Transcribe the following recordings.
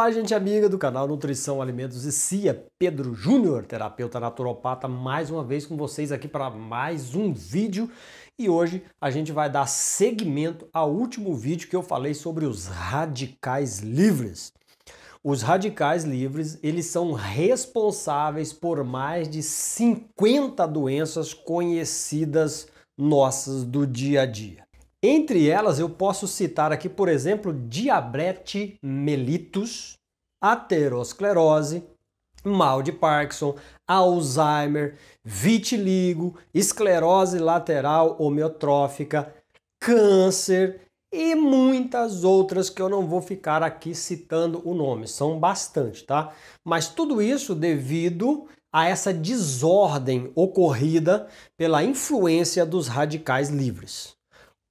Olá, gente amiga do canal Nutrição, Alimentos e CIA, Pedro Júnior, terapeuta naturopata, mais uma vez com vocês aqui para mais um vídeo. E hoje a gente vai dar seguimento ao último vídeo que eu falei sobre os radicais livres. Os radicais livres, eles são responsáveis por mais de 50 doenças conhecidas nossas do dia a dia. Entre elas, eu posso citar aqui, por exemplo, diabetes mellitus, aterosclerose, mal de Parkinson, Alzheimer, vitiligo, esclerose lateral homeotrófica, câncer e muitas outras que eu não vou ficar aqui citando o nome. São bastante, tá? Mas tudo isso devido a essa desordem ocorrida pela influência dos radicais livres.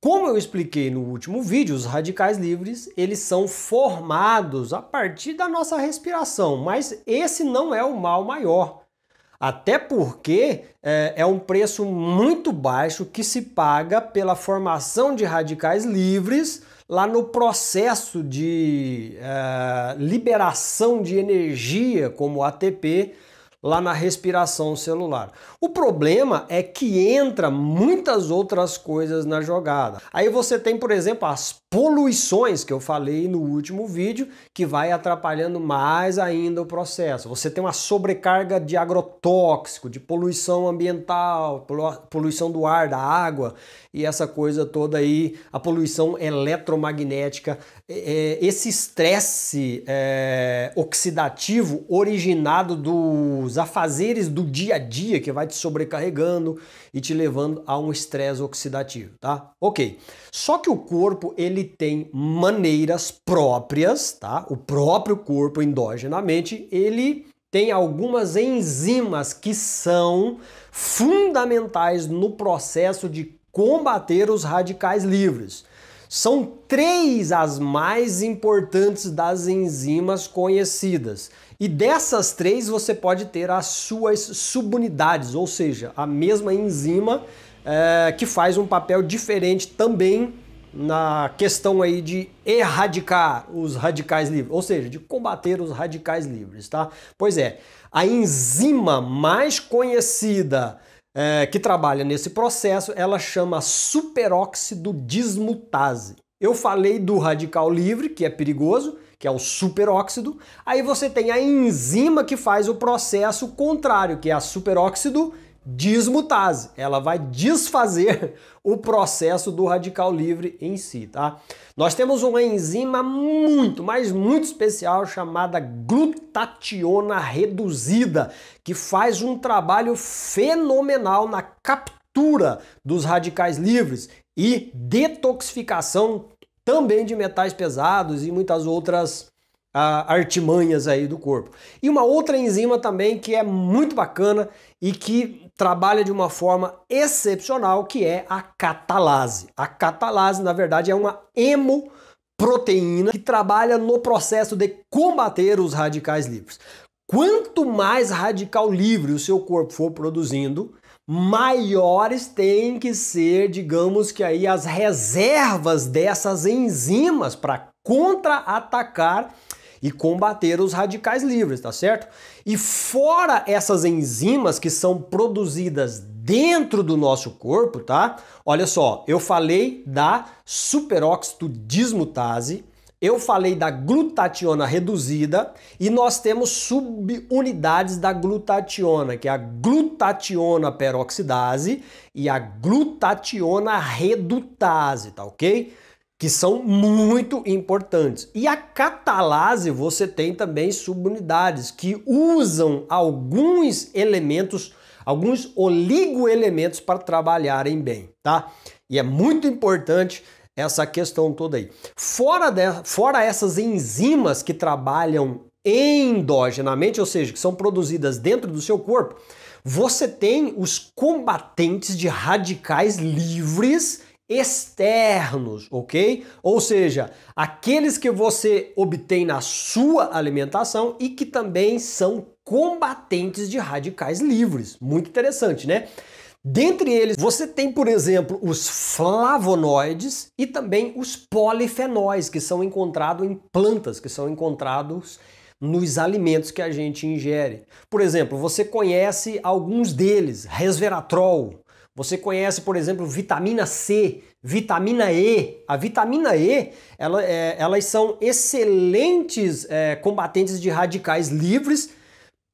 Como eu expliquei no último vídeo, os radicais livres, eles são formados a partir da nossa respiração, mas esse não é o mal maior. Até porque é um preço muito baixo que se paga pela formação de radicais livres lá no processo de liberação de energia, como ATP, lá na respiração celular. O problema é que entra muitas outras coisas na jogada. Aí você tem, por exemplo, as poluições que eu falei no último vídeo, que vai atrapalhando mais ainda o processo. Você tem uma sobrecarga de agrotóxico, de poluição ambiental, poluição do ar, da água e essa coisa toda aí, a poluição eletromagnética, esse estresse oxidativo originado dos afazeres do dia a dia que vai te sobrecarregando e te levando a um estresse oxidativo, tá? Ok. Só que o corpo, ele tem maneiras próprias, tá? O próprio corpo, endogenamente, ele tem algumas enzimas que são fundamentais no processo de combater os radicais livres. São 3 as mais importantes das enzimas conhecidas. E dessas 3 você pode ter as suas subunidades, ou seja, a mesma enzima que faz um papel diferente também na questão aí de erradicar os radicais livres, ou seja, de combater os radicais livres, tá? Pois é, a enzima mais conhecida que trabalha nesse processo, ela chama superóxido dismutase. Eu falei do radical livre, que é perigoso, que é o superóxido. Aí você tem a enzima que faz o processo contrário, que é a superóxido dismutase. Ela vai desfazer o processo do radical livre em si, tá? Nós temos uma enzima muito, mas muito especial chamada glutationa reduzida, que faz um trabalho fenomenal na captura dos radicais livres e detoxificação também de metais pesados e muitas outras artimanhas aí do corpo. E uma outra enzima também que é muito bacana e que trabalha de uma forma excepcional, que é a catalase. A catalase, na verdade, é uma hemoproteína que trabalha no processo de combater os radicais livres. Quanto mais radical livre o seu corpo for produzindo, maiores têm que ser, digamos que aí, as reservas dessas enzimas para contra-atacar e combater os radicais livres, tá certo? E fora essas enzimas que são produzidas dentro do nosso corpo, tá? Olha só, eu falei da superóxido dismutase, eu falei da glutationa reduzida e nós temos subunidades da glutationa, que é a glutationa peroxidase e a glutationa redutase, tá ok? Que são muito importantes. E a catalase, você tem também subunidades que usam alguns elementos, alguns oligoelementos para trabalharem bem, tá? E é muito importante essa questão toda aí. Fora essas enzimas que trabalham endogenamente, ou seja, que são produzidas dentro do seu corpo, você tem os combatentes de radicais livres externos, ok? Ou seja, aqueles que você obtém na sua alimentação e que também são combatentes de radicais livres. Muito interessante, né? Dentre eles, você tem, por exemplo, os flavonoides e também os polifenóis, que são encontrados em plantas, que são encontrados nos alimentos que a gente ingere. Por exemplo, você conhece alguns deles, resveratrol. Você conhece, por exemplo, vitamina C, vitamina E. A vitamina E, elas são excelentes combatentes de radicais livres,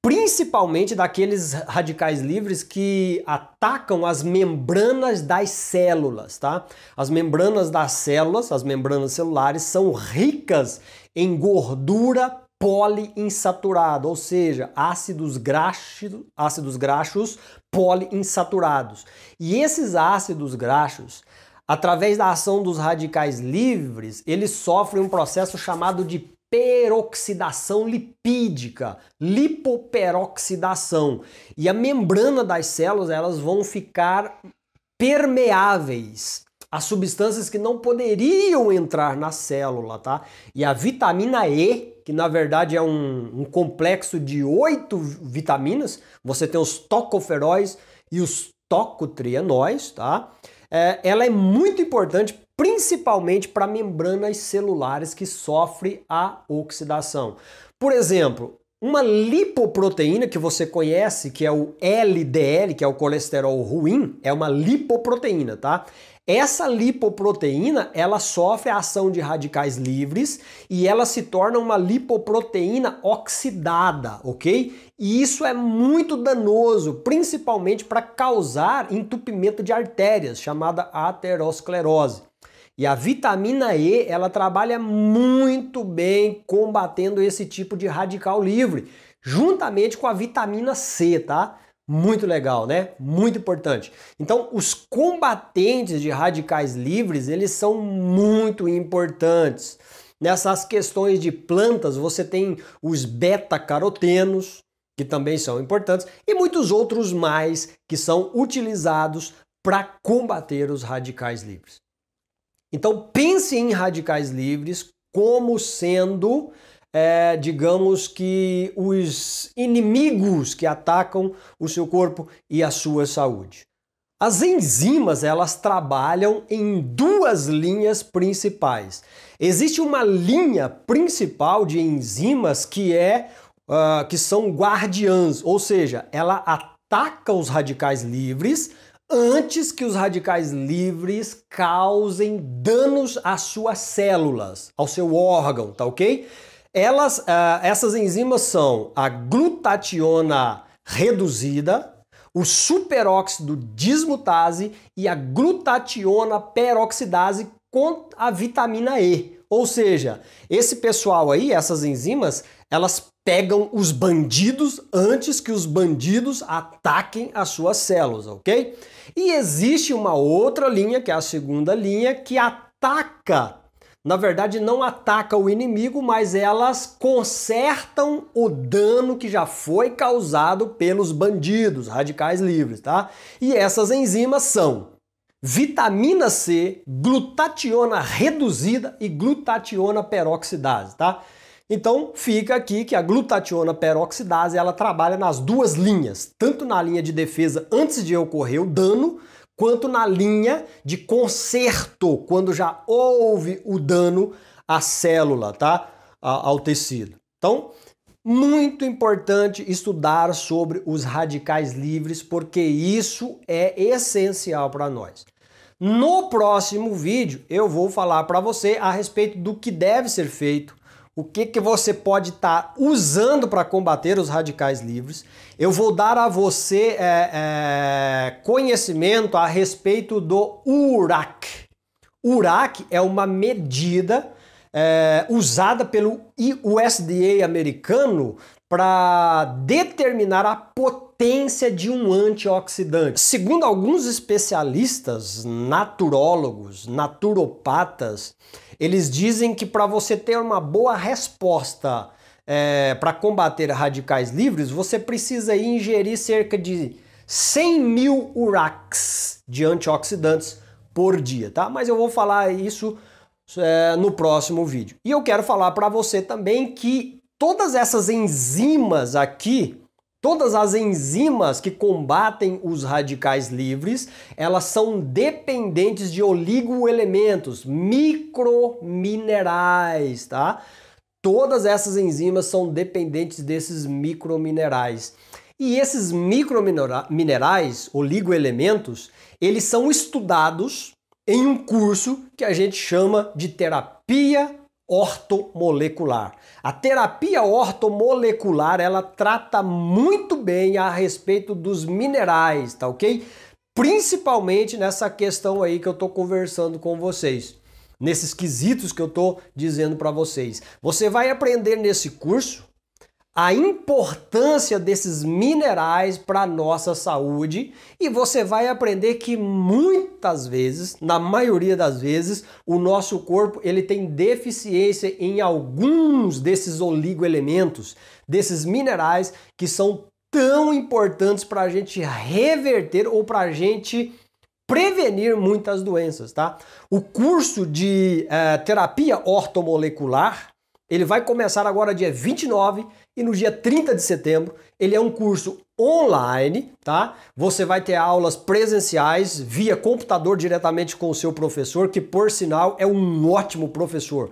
principalmente daqueles radicais livres que atacam as membranas das células, tá? As membranas das células, as membranas celulares, são ricas em gordura poliinsaturada, ou seja, ácidos graxos poliinsaturados. E esses ácidos graxos, através da ação dos radicais livres, eles sofrem um processo chamado de peroxidação lipídica, lipoperoxidação. E a membrana das células, elas vão ficar permeáveis a substâncias que não poderiam entrar na célula, tá? E a vitamina E, que na verdade é um complexo de 8 vitaminas, você tem os tocoferóis e os tocotrienóis, tá? Ela é muito importante, principalmente para membranas celulares que sofrem a oxidação. Por exemplo, uma lipoproteína que você conhece, que é o LDL, que é o colesterol ruim, é uma lipoproteína, tá? Essa lipoproteína, ela sofre a ação de radicais livres e ela se torna uma lipoproteína oxidada, ok? E isso é muito danoso, principalmente para causar entupimento de artérias, chamada aterosclerose. E a vitamina E, ela trabalha muito bem combatendo esse tipo de radical livre, juntamente com a vitamina C, tá? Muito legal, né? Muito importante. Então, os combatentes de radicais livres, eles são muito importantes. Nessas questões de plantas, você tem os beta-carotenos, que também são importantes, e muitos outros mais que são utilizados para combater os radicais livres. Então, pense em radicais livres como sendo, digamos que, os inimigos que atacam o seu corpo e a sua saúde. As enzimas, elas trabalham em duas linhas principais. Existe uma linha principal de enzimas que são guardiãs, ou seja, ela ataca os radicais livres antes que os radicais livres causem danos às suas células, ao seu órgão, tá ok? Essas enzimas são a glutationa reduzida, o superóxido dismutase e a glutationa peroxidase com a vitamina E. Ou seja, esse pessoal aí, essas enzimas, elas pegam os bandidos antes que os bandidos ataquem as suas células, ok? E existe uma outra linha, que é a segunda linha, que ataca, na verdade não ataca o inimigo, mas elas consertam o dano que já foi causado pelos bandidos, radicais livres, tá? E essas enzimas são vitamina C, glutationa reduzida e glutationa peroxidase, tá? Então fica aqui que a glutationa peroxidase, ela trabalha nas duas linhas, tanto na linha de defesa antes de ocorrer o dano, quanto na linha de conserto, quando já houve o dano à célula, tá? Ao tecido. Então, muito importante estudar sobre os radicais livres, porque isso é essencial para nós. No próximo vídeo, eu vou falar para você a respeito do que deve ser feito, o que você pode estar usando para combater os radicais livres. Eu vou dar a você conhecimento a respeito do URAC. URAC é uma medida usada pelo USDA americano para determinar a potência de um antioxidante. Segundo alguns especialistas, naturólogos, naturopatas, eles dizem que para você ter uma boa resposta para combater radicais livres, você precisa ingerir cerca de 100 mil URACs de antioxidantes por dia, tá? Mas eu vou falar isso no próximo vídeo. E eu quero falar para você também que todas essas enzimas aqui, Todas as enzimas que combatem os radicais livres, elas são dependentes de oligoelementos, microminerais, tá? Todas essas enzimas são dependentes desses microminerais. E esses microminerais, oligoelementos, eles são estudados em um curso que a gente chama de terapia ortomolecular. A terapia ortomolecular, ela trata muito bem a respeito dos minerais, tá ok? Principalmente nessa questão aí que eu tô conversando com vocês, nesses quesitos que eu tô dizendo para vocês. Você vai aprender nesse curso a importância desses minerais para a nossa saúde e você vai aprender que muitas vezes, na maioria das vezes, o nosso corpo ele tem deficiência em alguns desses oligoelementos, desses minerais que são tão importantes para a gente reverter ou para a gente prevenir muitas doenças, tá? O curso de terapia ortomolecular, ele vai começar agora dia 29 e no dia 30 de setembro. Ele é um curso online, tá? Você vai ter aulas presenciais via computador diretamente com o seu professor, que por sinal é um ótimo professor.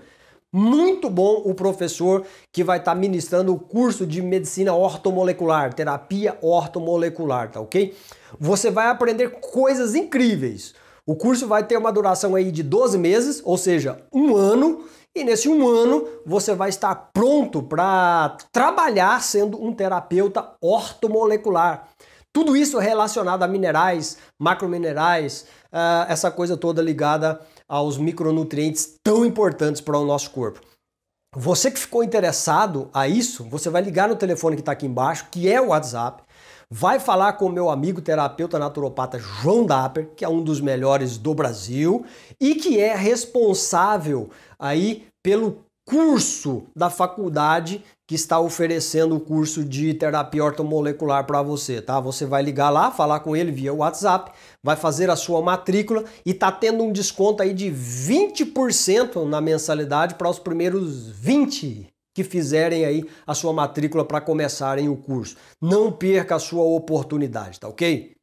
Muito bom o professor que vai estar ministrando o curso de medicina ortomolecular, terapia ortomolecular, tá ok? Você vai aprender coisas incríveis. O curso vai ter uma duração aí de 12 meses, ou seja, um ano. E nesse um ano você vai estar pronto para trabalhar sendo um terapeuta ortomolecular. Tudo isso relacionado a minerais, macrominerais, essa coisa toda ligada aos micronutrientes tão importantes para o nosso corpo. Você que ficou interessado a isso, você vai ligar no telefone que está aqui embaixo, que é o WhatsApp, vai falar com o meu amigo terapeuta naturopata João Dapper, que é um dos melhores do Brasil e que é responsável aí pelo curso da faculdade que está oferecendo o curso de terapia ortomolecular para você, tá? Você vai ligar lá, falar com ele via WhatsApp, vai fazer a sua matrícula e tá tendo um desconto aí de 20% na mensalidade para os primeiros 20 que fizerem aí a sua matrícula para começarem o curso. Não perca a sua oportunidade, tá ok?